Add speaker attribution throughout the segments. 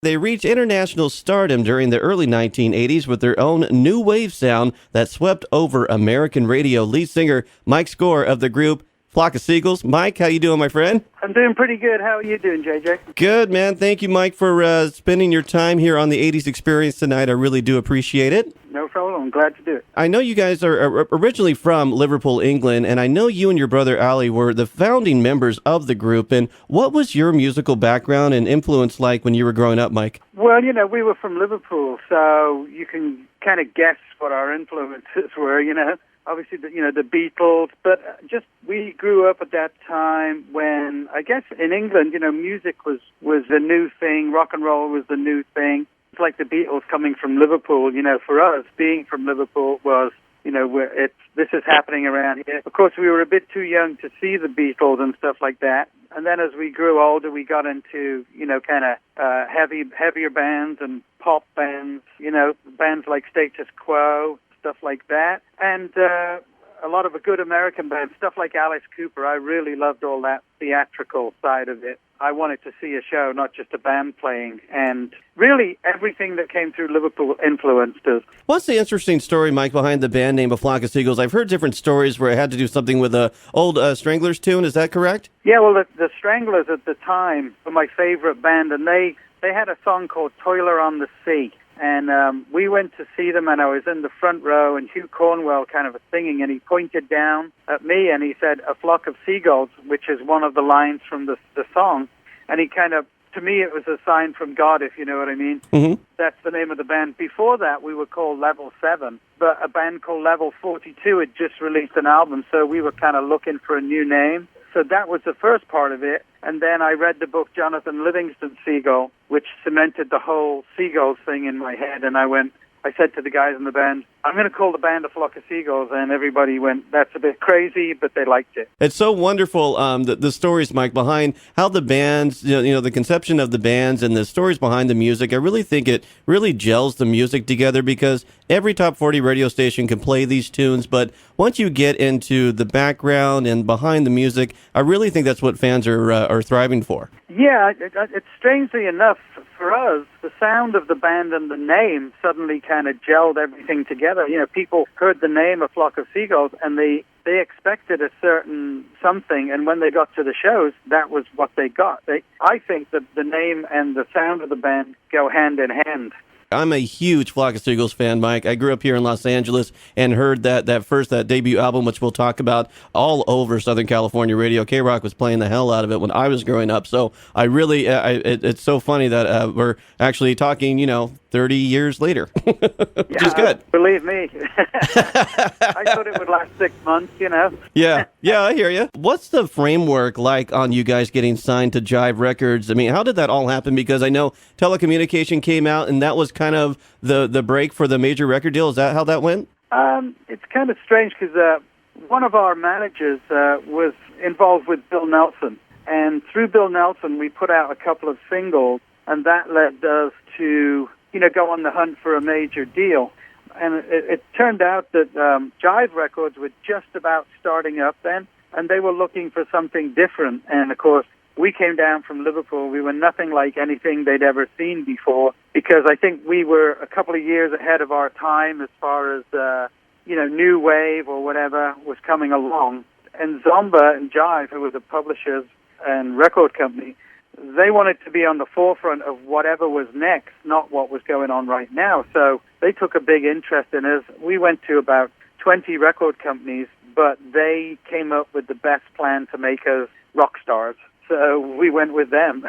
Speaker 1: They reached international stardom during the early 1980s with their own new wave sound that swept over American radio. Lead singer Mike Score of the group Flock of Seagulls. Mike, how you doing, my friend?
Speaker 2: I'm doing pretty good. How are you doing, JJ?
Speaker 1: Good, man. Thank you, Mike, for spending your time here on the 80s Experience tonight. I really do appreciate it.
Speaker 2: No problem. I'm glad to do it.
Speaker 1: I know you guys are originally from Liverpool, England, and I know you and your brother Ali were the founding members of the group. And what was your musical background and influence like when you were growing up, Mike?
Speaker 2: Well, we were from Liverpool, so you can kind of guess what our influences were, Obviously, the Beatles, but we grew up at that time when, I guess, in England, music was the new thing, rock and roll was the new thing. It's like the Beatles coming from Liverpool, for us, being from Liverpool was, this is happening around here. Of course, we were a bit too young to see the Beatles and stuff like that. And then as we grew older, we got into, heavier bands and pop bands, bands like Status Quo, stuff like that, and a lot of a good American bands, stuff like Alice Cooper. I really loved all that theatrical side of it. I wanted to see a show, not just a band playing, and really everything that came through Liverpool influenced us.
Speaker 1: What's the interesting story, Mike, behind the band name of Flock of Seagulls? I've heard different stories where it had to do something with an old Stranglers tune. Is that correct?
Speaker 2: Yeah, well, the Stranglers at the time were my favorite band, and they had a song called Toiler on the Sea. And we went to see them, and I was in the front row, and Hugh Cornwell kind of was singing, and he pointed down at me, and he said, "A flock of seagulls," which is one of the lines from the song. And he kind of, to me, it was a sign from God, if you know what I mean.
Speaker 1: Mm-hmm.
Speaker 2: That's the name of the band. Before that, we were called Level 7, but a band called Level 42 had just released an album, so we were kind of looking for a new name. So that was the first part of it. And then I read the book Jonathan Livingston Seagull, which cemented the whole Seagulls thing in my head. And I said to the guys in the band, I'm going to call the band A Flock of Seagulls. And everybody went, that's a bit crazy, but they liked it.
Speaker 1: It's so wonderful, the stories, Mike, behind how the bands, the conception of the bands and the stories behind the music. I really think it really gels the music together because every top 40 radio station can play these tunes. But once you get into the background and behind the music, I really think that's what fans are thriving for.
Speaker 2: Yeah, it's strangely enough, for us, the sound of the band and the name suddenly kind of gelled everything together. People heard the name A Flock of Seagulls, and they expected a certain something, and when they got to the shows, that was what they got. I think that the name and the sound of the band go hand in hand.
Speaker 1: I'm a huge Flock of Seagulls fan, Mike. I grew up here in Los Angeles and heard that debut album, which we'll talk about, all over Southern California radio. K-Rock was playing the hell out of it when I was growing up. So I really, it's so funny that we're actually talking, 30 years later, which is good.
Speaker 2: Believe me. I thought it would last 6 months,
Speaker 1: Yeah, I hear you. What's the framework like on you guys getting signed to Jive Records? I mean, how did that all happen? Because I know telecommunication came out, and that was kind of the break for the major record deal. Is that how that went?
Speaker 2: It's kind of strange because one of our managers was involved with Bill Nelson. And through Bill Nelson, we put out a couple of singles, and that led us to go on the hunt for a major deal. And it turned out that Jive Records were just about starting up then, and they were looking for something different. And, of course, we came down from Liverpool. We were nothing like anything they'd ever seen before because I think we were a couple of years ahead of our time as far as, new wave or whatever was coming along. And Zomba and Jive, who were the publishers and record company, they wanted to be on the forefront of whatever was next, not what was going on right now. So they took a big interest in us. We went to about 20 record companies, but they came up with the best plan to make us rock stars. So we went with them.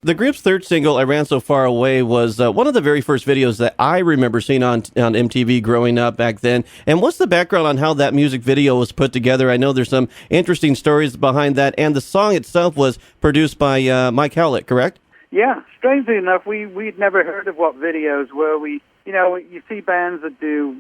Speaker 1: The group's third single, I Ran So Far Away, was one of the very first videos that I remember seeing on MTV growing up back then. And what's the background on how that music video was put together? I know there's some interesting stories behind that. And the song itself was produced by Mike Howlett, correct?
Speaker 2: Yeah. Strangely enough, we'd never heard of what videos were. You see bands that do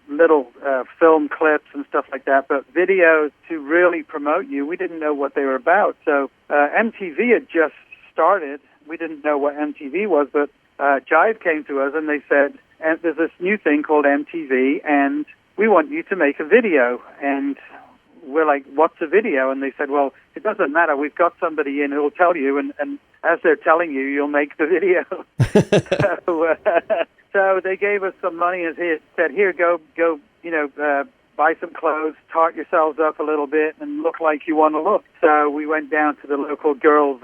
Speaker 2: little film clips and stuff like that, but videos to really promote you, we didn't know what they were about. So MTV had just started. We didn't know what MTV was, but Jive came to us and they said, there's this new thing called MTV, and we want you to make a video. And we're like, what's a video? And they said, well, it doesn't matter. We've got somebody in who will tell you. And as they're telling you, you'll make the video. So they gave us some money and said, here, go, buy some clothes, tart yourselves up a little bit, and look like you want to look. So we went down to the local girls'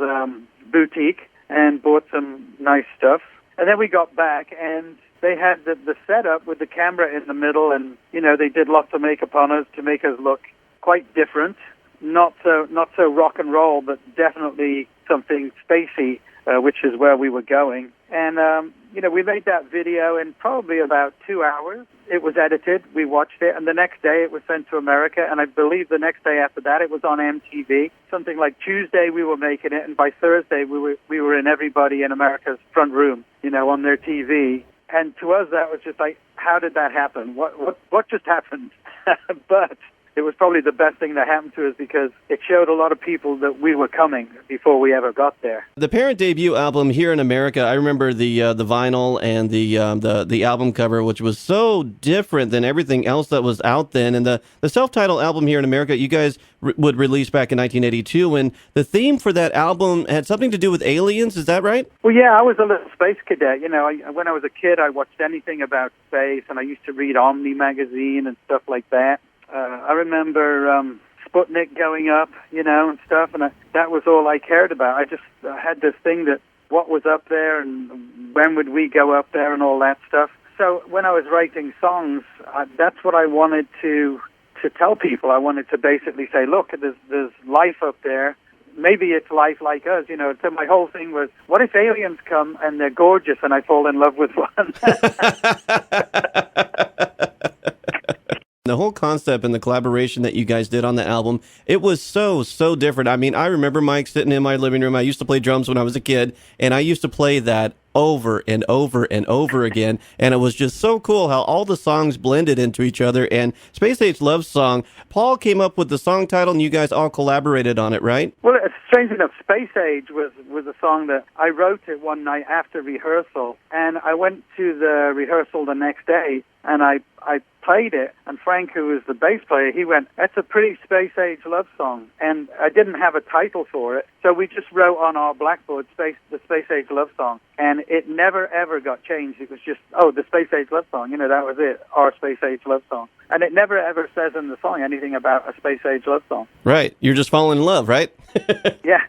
Speaker 2: boutique and bought some nice stuff. And then we got back, and they had the setup with the camera in the middle, and, they did lots of makeup on us to make us look quite different. Not so rock and roll, but definitely something spacey, which is where we were going. And, we made that video in probably about 2 hours. It was edited. We watched it. And the next day it was sent to America. And I believe the next day after that it was on MTV. Something like Tuesday we were making it. And by Thursday we were in everybody in America's front room, on their TV. And to us that was just like, how did that happen? What just happened? But it was probably the best thing that happened to us because it showed a lot of people that we were coming before we ever got there.
Speaker 1: The Parent debut album here in America, I remember the vinyl and the album cover, which was so different than everything else that was out then. And the self-titled album here in America, you guys would release back in 1982, and the theme for that album had something to do with aliens. Is that right?
Speaker 2: Well, yeah, I was a little space cadet. When I was a kid, I watched anything about space, and I used to read Omni magazine and stuff like that. I remember Sputnik going up, and stuff, and that was all I cared about. I just had this thing that what was up there and when would we go up there and all that stuff. So when I was writing songs, that's what I wanted to tell people. I wanted to basically say, look, there's life up there. Maybe it's life like us, So my whole thing was, what if aliens come and they're gorgeous and I fall in love with one?
Speaker 1: The whole concept and the collaboration that you guys did on the album, it was so different. I mean, I remember Mike sitting in my living room. I used to play drums when I was a kid, and I used to play that over and over and over again, and it was just so cool how all the songs blended into each other. And Space Age Love Song, Paul came up with the song title, and you guys all collaborated on it, right?
Speaker 2: Well, strange enough, Space Age was a song that I wrote it one night after rehearsal, and I went to the rehearsal the next day, and I played it, and Frank, who was the bass player, he went, that's a pretty Space Age love song. And I didn't have a title for it, so we just wrote on our blackboard the Space Age love song. And it never, ever got changed. It was just, the Space Age love song, that was it, our Space Age love song. And it never, ever says in the song anything about a Space Age love song.
Speaker 1: Right. You're just falling in love, right?
Speaker 2: Yeah.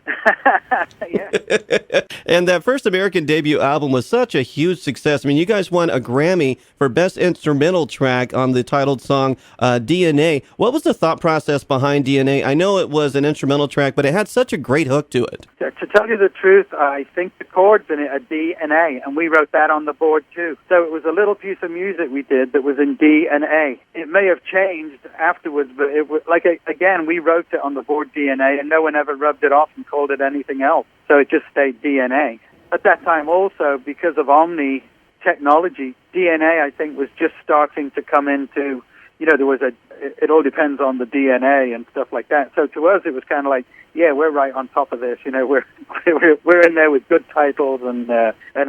Speaker 2: Yeah.
Speaker 1: And that first American debut album was such a huge success. I mean, you guys won a Grammy for Best Instrumental Track on the titled song DNA. What was the thought process behind DNA? I know it was an instrumental track, but it had such a great hook to it.
Speaker 2: To tell you the truth, I think the chords in it are D and A, and we wrote that on the board too. So it was a little piece of music we did that was in D and A. It may have changed afterwards, but it was again, we wrote it on the board DNA, and no one ever rubbed it off and called it anything else. So it just stayed DNA. At that time also, because of Omni technology, DNA, I think, was just starting to come into, there was it all depends on the DNA and stuff like that. So to us, it was kind of like, yeah, we're right on top of this. We're in there with good titles and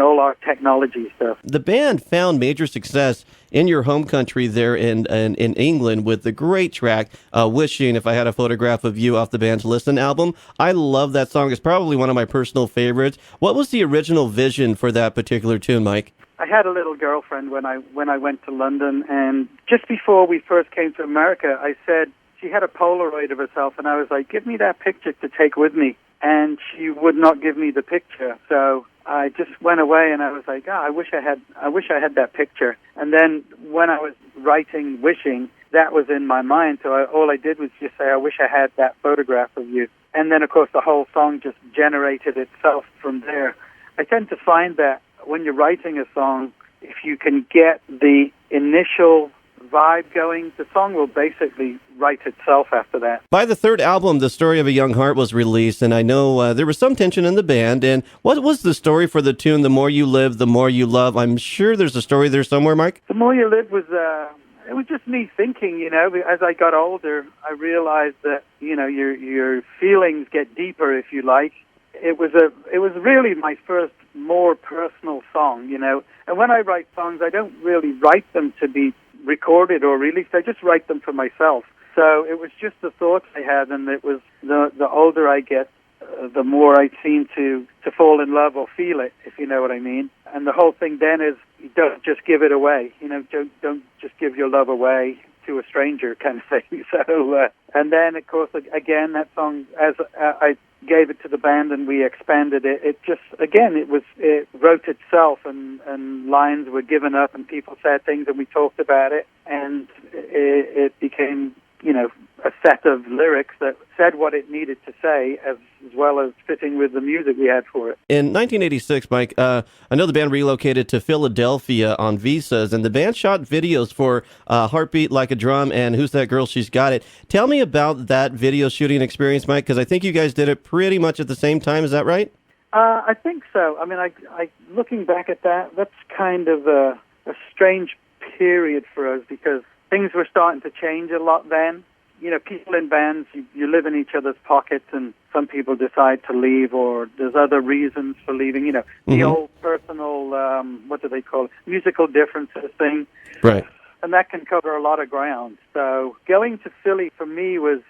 Speaker 2: all our technology stuff.
Speaker 1: The band found major success in your home country there in England with the great track, Wishing, If I Had a Photograph of You, off the band's Listen album. I love that song. It's probably one of my personal favorites. What was the original vision for that particular tune, Mike?
Speaker 2: I had a little girlfriend when I went to London, and just before we first came to America, I said, she had a Polaroid of herself, and I was like, give me that picture to take with me. And she would not give me the picture. So I just went away, and I was like, I wish I had that picture. And then when I was writing Wishing, that was in my mind. So all I did was just say, I wish I had that photograph of you. And then, of course, the whole song just generated itself from there. I tend to find that when you're writing a song, if you can get the initial vibe going, the song will basically write itself after that.
Speaker 1: By the third album, The Story of a Young Heart was released, and I know there was some tension in the band. And what was the story for the tune, The More You Live, The More You Love? I'm sure there's a story there somewhere, Mike.
Speaker 2: The More You Live was, it was just me thinking, as I got older, I realized that, your feelings get deeper, if you like. It was really my first more personal song, And when I write songs, I don't really write them to be recorded or released. I just write them for myself. So it was just the thoughts I had, and it was the older I get, the more I seem to fall in love or feel it, if you know what I mean. And the whole thing then is, you don't just give it away. You know, don't just give your love away to a stranger, kind of thing. So, and then of course, again, that song, as I gave it to the band and we expanded it, it just, again, it wrote itself, and lines were given up and people said things and we talked about it, and it became, you know, a set of lyrics that said what it needed to say, as well as fitting with the music we had for it.
Speaker 1: In 1986, Mike, I know the band relocated to Philadelphia on visas, and the band shot videos for Heartbeat Like a Drum and Who's That Girl, She's Got It. Tell me about that video shooting experience, Mike, because I think you guys did it pretty much at the same time. Is that right?
Speaker 2: I think so. I mean, I looking back at that, that's kind of a strange period for us, because things were starting to change a lot then. You know, people in bands, you live in each other's pockets, and some people decide to leave, or there's other reasons for leaving. You know, the old personal, what do they call it, musical differences thing.
Speaker 1: Right.
Speaker 2: And that can cover a lot of ground. So going to Philly for me was,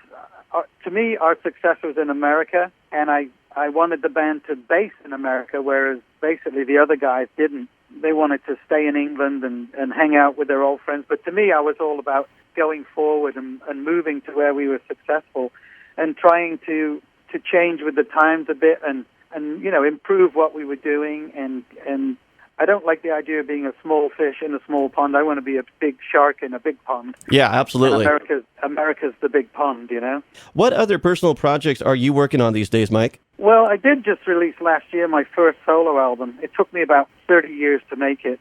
Speaker 2: to me, our success was in America, and I wanted the band to base in America, whereas basically the other guys didn't. They wanted to stay in England and hang out with their old friends. But to me, I was all about going forward and moving to where we were successful, and trying to change with the times a bit, and you know, improve what we were doing. And I don't like the idea of being a small fish in a small pond. I want to be a big shark in a big pond.
Speaker 1: Yeah, absolutely.
Speaker 2: And America's the big pond, you know. What
Speaker 1: other personal projects are you working on these days, Mike?
Speaker 2: Well, I did just release last year my first solo album. It took me about 30 years to make it.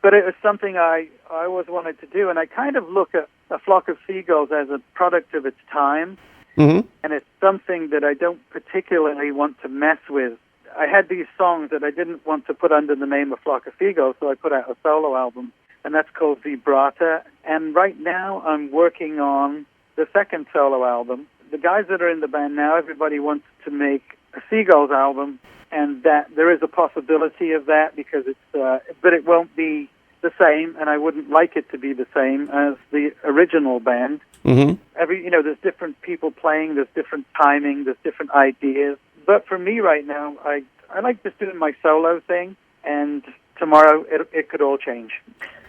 Speaker 2: But it was something I always wanted to do, and I kind of look at A Flock of Seagulls as a product of its time, and it's something that I don't particularly want to mess with. I had these songs that I didn't want to put under the name of Flock of Seagulls, so I put out a solo album, and that's called Vibrata. And right now I'm working on the second solo album. The guys that are in the band now, everybody wants to make a Seagulls album, and that there is a possibility of that, because it's, but it won't be the same, and I wouldn't like it to be the same as the original band. There's different people playing, there's different timing, there's different ideas. But for me right now, I like just doing my solo thing, and tomorrow it could all change.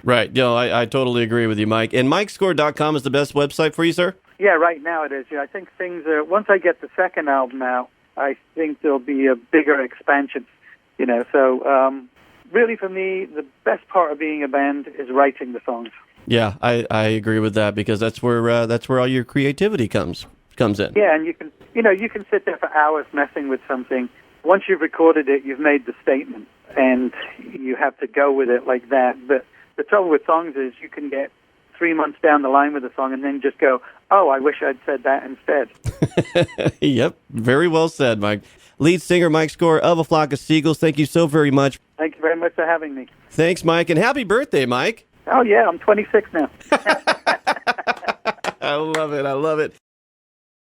Speaker 1: Right. I totally agree with you, Mike. And MikeScore.com is the best website for you, sir?
Speaker 2: Yeah, right now it is. Yeah, I think things are, once I get the second album out, I think there'll be a bigger expansion, you know. So really for me, the best part of being a band is writing the songs. Yeah,
Speaker 1: I agree with that, because that's where all your creativity comes in.
Speaker 2: Yeah, and you can sit there for hours messing with something. Once you've recorded it, you've made the statement, and you have to go with it like that. But the trouble with songs is you can get 3 months down the line with a song and then just go, oh, I wish I'd said that instead.
Speaker 1: Yep, very well said, Mike. Lead singer Mike Score of A Flock of Seagulls, thank you so very much.
Speaker 2: Thank you very much for having me.
Speaker 1: Thanks, Mike, and happy birthday, Mike.
Speaker 2: Oh, yeah, I'm 26 now.
Speaker 1: I love it.